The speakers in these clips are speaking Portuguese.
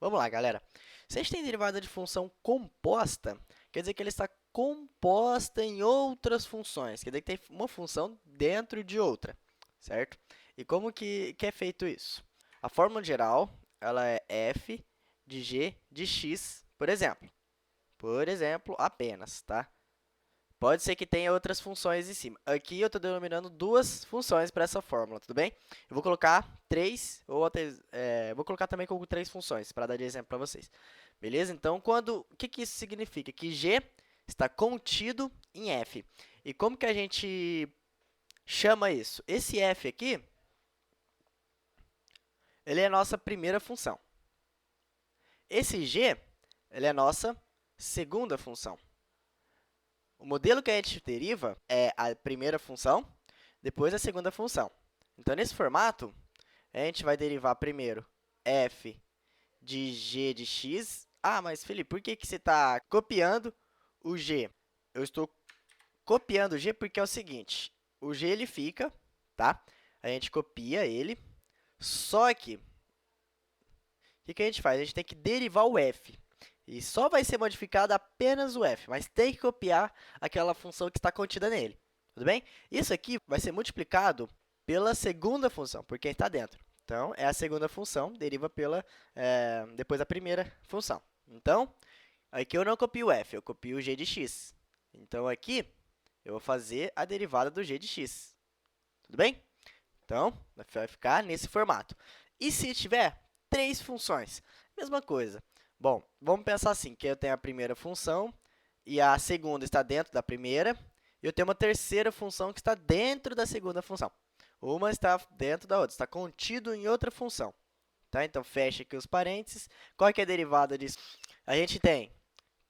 Vamos lá, galera. Se a gente tem derivada de função composta, quer dizer que ela está composta em outras funções. Quer dizer que tem uma função dentro de outra, certo? E como que é feito isso? A fórmula geral, ela é f de g de x, por exemplo. Por exemplo, apenas, tá? Pode ser que tenha outras funções em cima. Aqui eu estou denominando duas funções para essa fórmula, tudo bem? Eu vou colocar três, ou até, vou colocar também com três funções, para dar de exemplo para vocês. Beleza? Então, o que isso significa? Que g está contido em f. E como que a gente chama isso? Esse f aqui, ele é a nossa primeira função. Esse g, ele é a nossa segunda função. O modelo que a gente deriva é a primeira função, depois a segunda função. Então, nesse formato, a gente vai derivar primeiro f de g de x. Ah, mas Felipe, por que você está copiando o g? Eu estou copiando o g porque é o seguinte, o g ele fica, tá? A gente copia ele, só que, o que a gente faz? A gente tem que derivar o f. E só vai ser modificado apenas o f, mas tem que copiar aquela função que está contida nele. Tudo bem? Isso aqui vai ser multiplicado pela segunda função, porque está dentro. Então, é a segunda função, deriva depois da primeira função. Então, aqui eu não copio o f, eu copio o g de x. Então, aqui, eu vou fazer a derivada do g de x. Tudo bem? Então, vai ficar nesse formato. E se tiver três funções? Mesma coisa. Bom, vamos pensar assim, que eu tenho a primeira função e a segunda está dentro da primeira, e eu tenho uma terceira função que está dentro da segunda função. Uma está dentro da outra, está contido em outra função. Tá? Então, fecha aqui os parênteses. Qual que é a derivada disso? A gente tem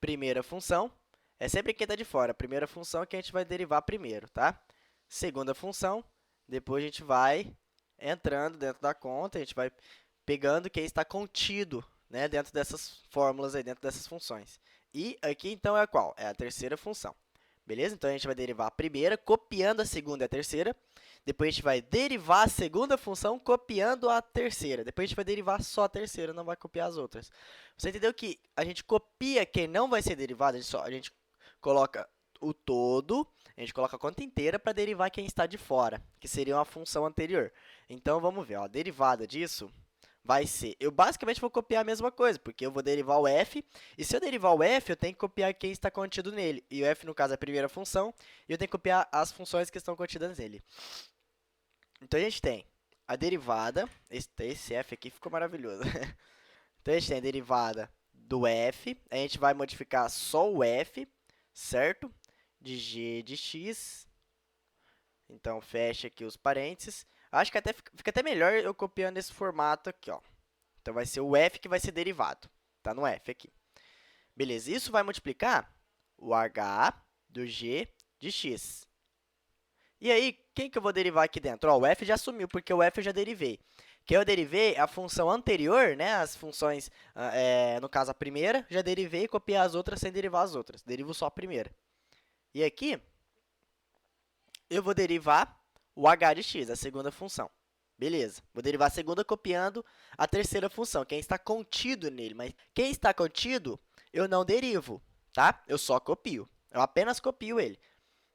primeira função, é sempre quem está de fora. A primeira função que a gente vai derivar primeiro, tá? Segunda função, depois a gente vai entrando dentro da conta, a gente vai pegando quem está contido, né, dentro dessas fórmulas, aí, dentro dessas funções. E aqui, então, é qual? É a terceira função. Beleza? Então, a gente vai derivar a primeira, copiando a segunda e a terceira. Depois, a gente vai derivar a segunda função, copiando a terceira. Depois, a gente vai derivar só a terceira, não vai copiar as outras. Você entendeu que a gente copia quem não vai ser derivado? A gente coloca o todo, a gente coloca a conta inteira para derivar quem está de fora, que seria uma função anterior. Então, vamos ver. Ó, a derivada disso vai ser... Eu basicamente vou copiar a mesma coisa, porque eu vou derivar o f, e se eu derivar o f, eu tenho que copiar quem está contido nele. E o f, no caso, é a primeira função, e eu tenho que copiar as funções que estão contidas nele. Então, a gente tem a derivada... Esse f aqui ficou maravilhoso. Então, a gente tem a derivada do f, a gente vai modificar só o f, certo? De g de x. Então, fecha aqui os parênteses. Acho que fica até melhor eu copiando esse formato aqui, ó. Então, vai ser o f que vai ser derivado. Tá no f aqui. Beleza, isso vai multiplicar o h do g de x. E aí, quem que eu vou derivar aqui dentro? Ó, o f já sumiu, porque o f eu já derivei. Que eu derivei a função anterior, né? As funções, no caso, a primeira, já derivei e copiei as outras sem derivar as outras. Derivo só a primeira. E aqui, eu vou derivar o h de x, a segunda função. Beleza. Vou derivar a segunda copiando a terceira função, quem está contido nele. Mas quem está contido, eu não derivo, tá? Eu só copio. Eu apenas copio ele.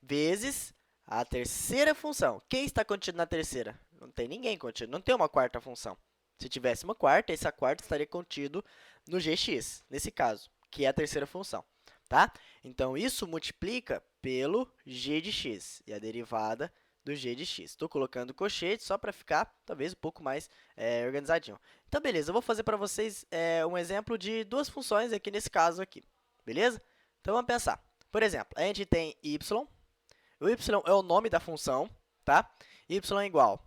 Vezes a terceira função. Quem está contido na terceira? Não tem ninguém contido. Não tem uma quarta função. Se tivesse uma quarta, essa quarta estaria contido no gx, nesse caso, que é a terceira função. Tá? Então, isso multiplica pelo g de x, e a derivada do g de x. Estou colocando colchete só para ficar, talvez, um pouco mais organizadinho. Então, beleza, eu vou fazer para vocês um exemplo de duas funções aqui nesse caso aqui, beleza? Então, vamos pensar. Por exemplo, a gente tem y, o y é o nome da função, tá? Y é igual.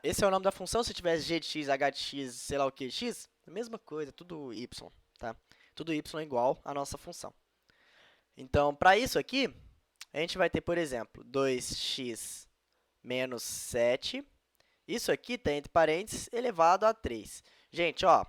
Esse é o nome da função, se tivesse g de x, h de x, sei lá o que, x, a mesma coisa, tudo y, tá? Tudo y é igual à nossa função. Então, para isso aqui, a gente vai ter, por exemplo, 2x menos 7. Isso aqui está entre parênteses elevado a 3. Gente, ó,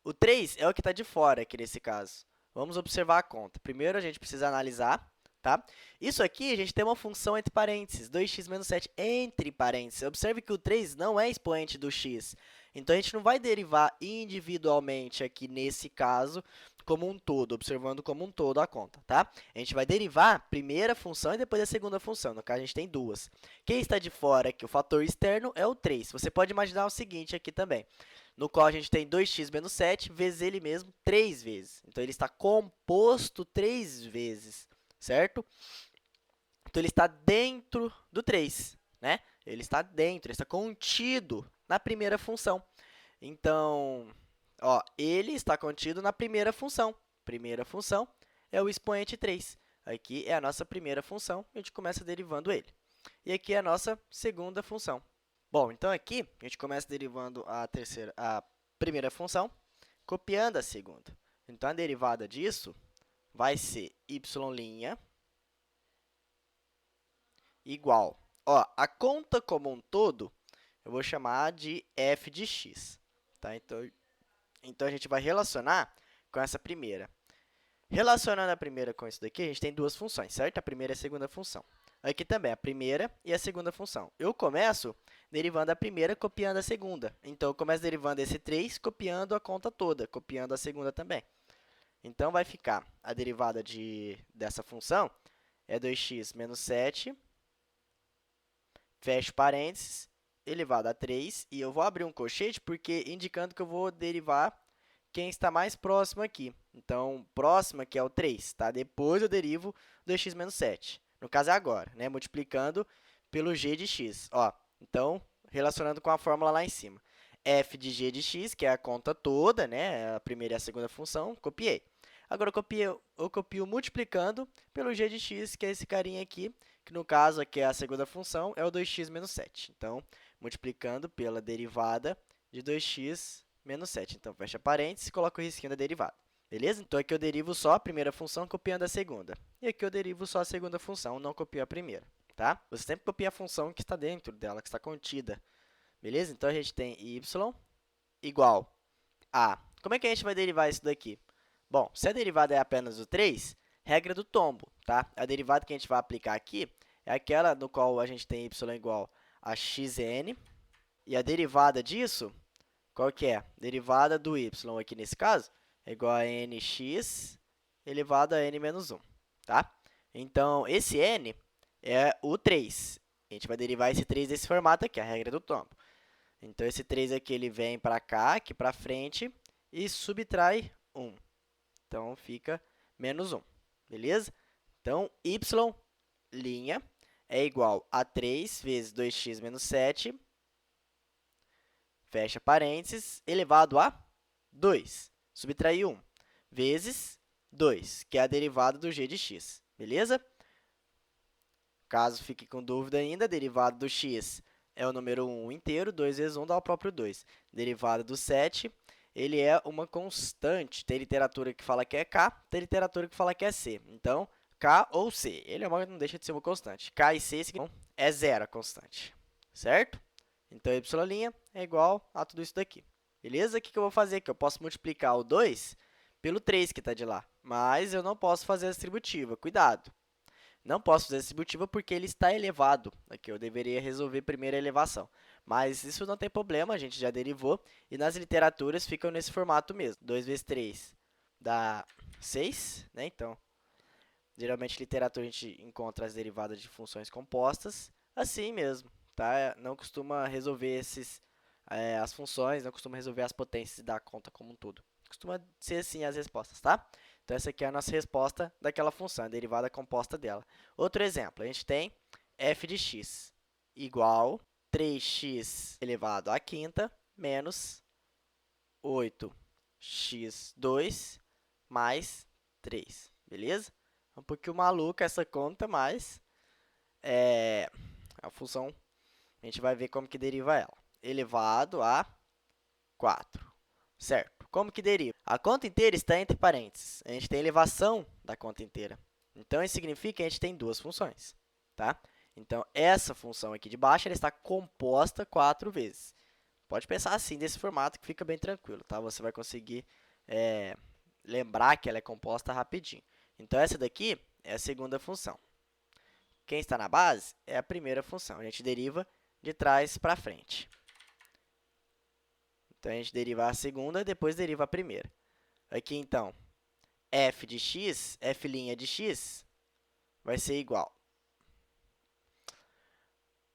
o 3 é o que está de fora aqui nesse caso. Vamos observar a conta. Primeiro, a gente precisa analisar, tá? Isso aqui, a gente tem uma função entre parênteses, 2x menos 7 entre parênteses. Observe que o 3 não é expoente do x. Então, a gente não vai derivar individualmente aqui nesse caso como um todo, observando como um todo a conta, tá? A gente vai derivar a primeira função e depois a segunda função. No caso, a gente tem duas. Quem está de fora aqui, o fator externo, é o 3. Você pode imaginar o seguinte aqui também, no qual a gente tem 2x menos 7 vezes ele mesmo 3 vezes. Então, ele está composto 3 vezes, certo? Então, ele está dentro do 3, né? Ele está dentro, ele está contido na primeira função. Então, ó, ele está contido na primeira função. Primeira função é o expoente 3. Aqui é a nossa primeira função, a gente começa derivando ele. E aqui é a nossa segunda função. Bom, então aqui a gente começa derivando a primeira função, copiando a segunda. Então, a derivada disso vai ser y' igual. Ó, a conta como um todo, eu vou chamar de f de x. Tá? Então, a gente vai relacionar com essa primeira. Relacionando a primeira com isso daqui, a gente tem duas funções, certo? A primeira e a segunda função. Aqui também, a primeira e a segunda função. Eu começo derivando a primeira, copiando a segunda. Então, eu começo derivando esse 3, copiando a conta toda, copiando a segunda também. Então, vai ficar a derivada dessa função é 2x menos 7, fecho parênteses, elevado a 3. E eu vou abrir um colchete porque indicando que eu vou derivar quem está mais próximo aqui. Então, próximo aqui é o 3, tá? Depois eu derivo 2x menos 7. No caso é agora, né? Multiplicando pelo g de x. Ó, então, relacionando com a fórmula lá em cima. F de g de x, que é a conta toda, né? A primeira e a segunda função, copiei. Agora, eu copio multiplicando pelo g de x, que é esse carinha aqui, que no caso aqui é a segunda função, é o 2x menos 7. Então, multiplicando pela derivada de 2x menos 7. Então, fecha parênteses e coloca o risquinho da derivada. Beleza? Então, aqui eu derivo só a primeira função copiando a segunda. E aqui eu derivo só a segunda função, não copio a primeira. Tá? Você sempre copia a função que está dentro dela, que está contida. Beleza? Então, a gente tem y igual a... Como é que a gente vai derivar isso daqui? Bom, se a derivada é apenas o 3, regra do tombo, tá? A derivada que a gente vai aplicar aqui é aquela no qual a gente tem y igual a xn. E a derivada disso, qual que é? Derivada do y aqui nesse caso é igual a nx elevado a n menos 1, tá? Então, esse n é o 3. A gente vai derivar esse 3 desse formato aqui, a regra do tombo. Então, esse 3 aqui ele vem para cá, aqui para frente, e subtrai 1. Então, fica menos 1, beleza? Então, y' é igual a 3 vezes 2x menos 7, fecha parênteses, elevado a 2. Subtrair 1 vezes 2, que é a derivada do g de x, beleza? Caso fique com dúvida ainda, a derivada do x é o número 1 inteiro, 2 vezes 1 dá o próprio 2. Derivada do 7, ele é uma constante. Tem literatura que fala que é k, tem literatura que fala que é c. Então, k ou c, ele não deixa de ser uma constante. K e c é zero a constante, certo? Então, y' é igual a tudo isso daqui. Beleza? O que eu vou fazer aqui? Eu posso multiplicar o 2 pelo 3 que está de lá, mas eu não posso fazer a distributiva. Cuidado! Não posso fazer a distributiva porque ele está elevado. Aqui eu deveria resolver primeiro a elevação. Mas isso não tem problema, a gente já derivou. E nas literaturas ficam nesse formato mesmo. 2 vezes 3 dá 6, né? Então, geralmente, em literatura, a gente encontra as derivadas de funções compostas assim mesmo, tá? Não costuma resolver as funções, não costuma resolver as potências da conta como um todo. Costuma ser assim as respostas, tá? Então, essa aqui é a nossa resposta daquela função, a derivada composta dela. Outro exemplo, a gente tem f de x igual 3x elevado à quinta menos 8x2 mais 3, beleza? É um pouquinho maluca essa conta, mas a função, a gente vai ver como que deriva ela. Elevado a 4, certo? Como que deriva? A conta inteira está entre parênteses. A gente tem a elevação da conta inteira. Então, isso significa que a gente tem duas funções, tá? Então, essa função aqui de baixo ela está composta 4 vezes. Pode pensar assim, desse formato, que fica bem tranquilo, tá? Você vai conseguir lembrar que ela é composta rapidinho. Então, essa daqui é a segunda função. Quem está na base é a primeira função. A gente deriva de trás para frente. Então, a gente deriva a segunda e depois deriva a primeira. Aqui, então, f de x, f' de x, vai ser igual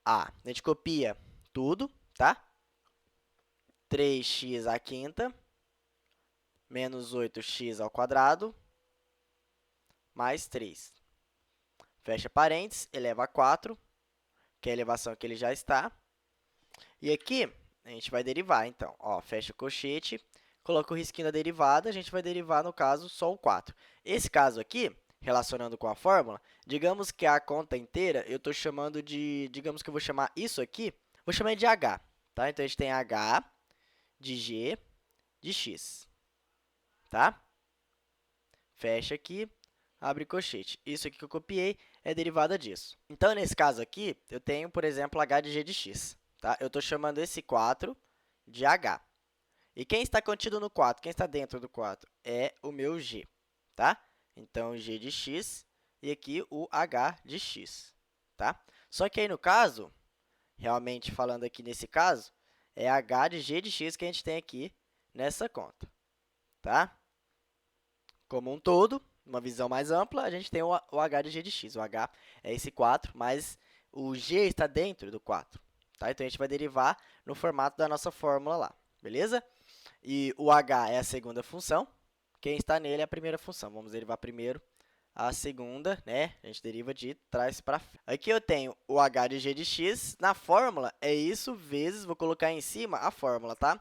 a gente copia tudo, tá? 3x à quinta menos 8x ao quadrado mais 3. Fecha parênteses, eleva a 4, que é a elevação que ele já está. E aqui, a gente vai derivar, então. Ó, fecha o colchete, coloca o risquinho da derivada, a gente vai derivar, no caso, só o 4. Esse caso aqui, relacionando com a fórmula, digamos que a conta inteira, eu estou chamando de... Digamos que eu vou chamar isso aqui, vou chamar de h, tá? Então, a gente tem h de g de x, tá? Fecha aqui, abre colchete. Isso aqui que eu copiei é derivada disso. Então, nesse caso aqui, eu tenho, por exemplo, h de g de x. Tá? Eu estou chamando esse 4 de h. E quem está contido no 4? Quem está dentro do 4? É o meu g. Tá? Então, g de x e aqui o h de x. Tá? Só que aí, no caso, realmente falando aqui nesse caso, é h de g de x que a gente tem aqui nessa conta. Tá? Como um todo, uma visão mais ampla, a gente tem o h de g de x. O h é esse 4, mas o g está dentro do 4. Tá? Então, a gente vai derivar no formato da nossa fórmula lá, beleza? E o h é a segunda função, quem está nele é a primeira função. Vamos derivar primeiro a segunda, né? A gente deriva de trás para frente. Aqui eu tenho o h de g de x, na fórmula é isso vezes, vou colocar em cima a fórmula, tá?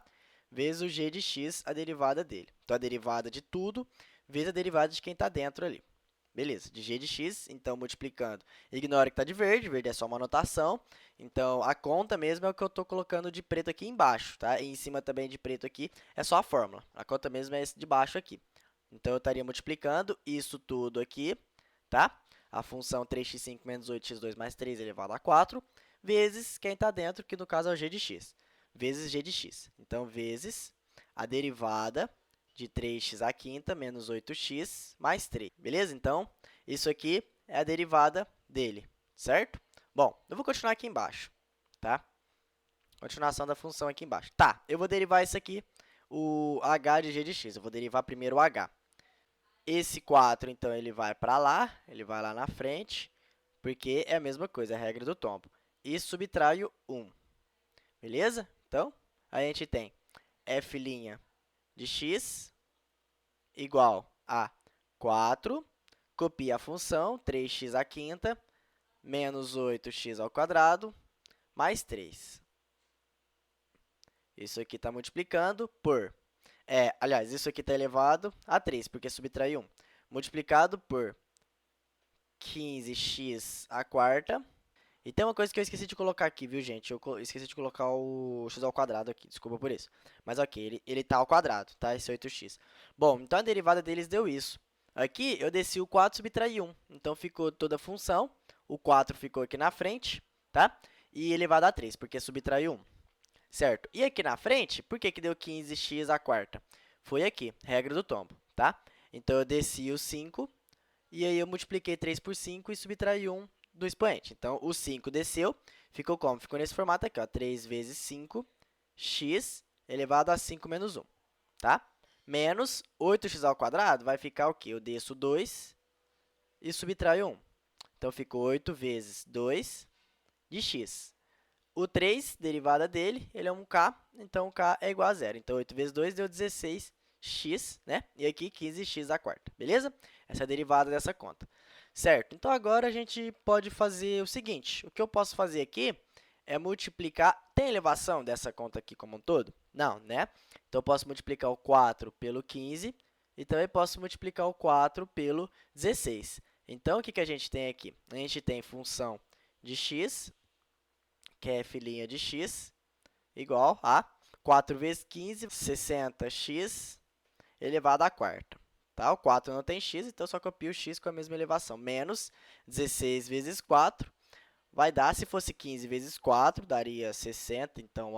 Vezes o g de x, a derivada dele. Então, a derivada de tudo vezes a derivada de quem está dentro ali. Beleza, de g de x, então, multiplicando. Ignora que está de verde, verde é só uma anotação. Então, a conta mesmo é o que eu estou colocando de preto aqui embaixo, tá? E em cima também de preto aqui é só a fórmula. A conta mesmo é esse de baixo aqui. Então, eu estaria multiplicando isso tudo aqui, tá? A função 3x5 menos 8x2 mais 3 elevado a 4, vezes quem está dentro, que no caso é o g de x, vezes g de x. Então, vezes a derivada de 3x à quinta menos 8x mais 3, beleza? Então, isso aqui é a derivada dele, certo? Bom, eu vou continuar aqui embaixo, tá? Continuação da função aqui embaixo. Tá, eu vou derivar isso aqui, o h de g de x. Eu vou derivar primeiro o h. Esse 4, então, ele vai para lá, ele vai lá na frente, porque é a mesma coisa, é a regra do tombo. E subtrai o 1, beleza? Então, a gente tem f' de x igual a 4, copia a função, 3x à quinta, menos 8x ao quadrado, mais 3. Isso aqui está multiplicando por... aliás, isso aqui está elevado a 3, porque subtrai 1. Multiplicado por 15x à quarta. E tem uma coisa que eu esqueci de colocar aqui, viu, gente? Eu esqueci de colocar o x ao quadrado aqui, desculpa por isso. Mas, ok, ele está ao quadrado, tá? Esse 8x. Bom, então a derivada deles deu isso. Aqui, eu desci o 4 e subtraí 1. Então, ficou toda a função. O 4 ficou aqui na frente, tá? E elevado a 3, porque subtraiu 1. Certo? E aqui na frente, por que que deu 15x à quarta? Foi aqui, regra do tombo, tá? Então, eu desci o 5, e aí eu multipliquei 3 por 5 e subtraí 1 do expoente. Então, o 5 desceu, ficou como? Ficou nesse formato aqui, ó, 3 vezes 5, x elevado a 5 menos 1, tá? Menos 8x ao quadrado vai ficar o quê? Eu desço 2 e subtraio 1. Então, ficou 8 vezes 2 de x. O 3, derivada dele, ele é um k, então k é igual a zero. Então, 8 vezes 2 deu 16x, né? E aqui 15x à quarta, beleza? Essa é a derivada dessa conta. Certo, então agora a gente pode fazer o seguinte, o que eu posso fazer aqui é multiplicar, tem elevação dessa conta aqui como um todo? Não, né? Então, eu posso multiplicar o 4 pelo 15 e também posso multiplicar o 4 pelo 16. Então, o que que a gente tem aqui? A gente tem função de x, que é f' de x, igual a 4 vezes 15, 60x elevado à quarta. Tá? O 4 não tem x, então eu só copio o x com a mesma elevação. Menos 16 vezes 4 vai dar, se fosse 15 vezes 4, daria 60, então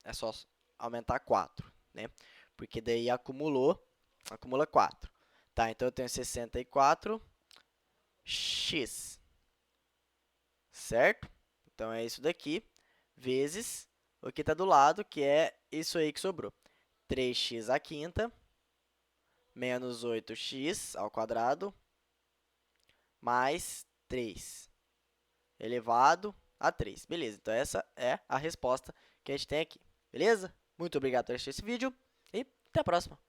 é só aumentar 4, né? Porque daí acumula 4. Tá, então eu tenho 64x, certo? Então, é isso daqui, vezes o que está do lado, que é isso aí que sobrou. 3x à quinta menos 8x ao quadrado mais 3 elevado a 3. Beleza, então essa é a resposta que a gente tem aqui. Beleza? Muito obrigado por assistir esse vídeo e até a próxima.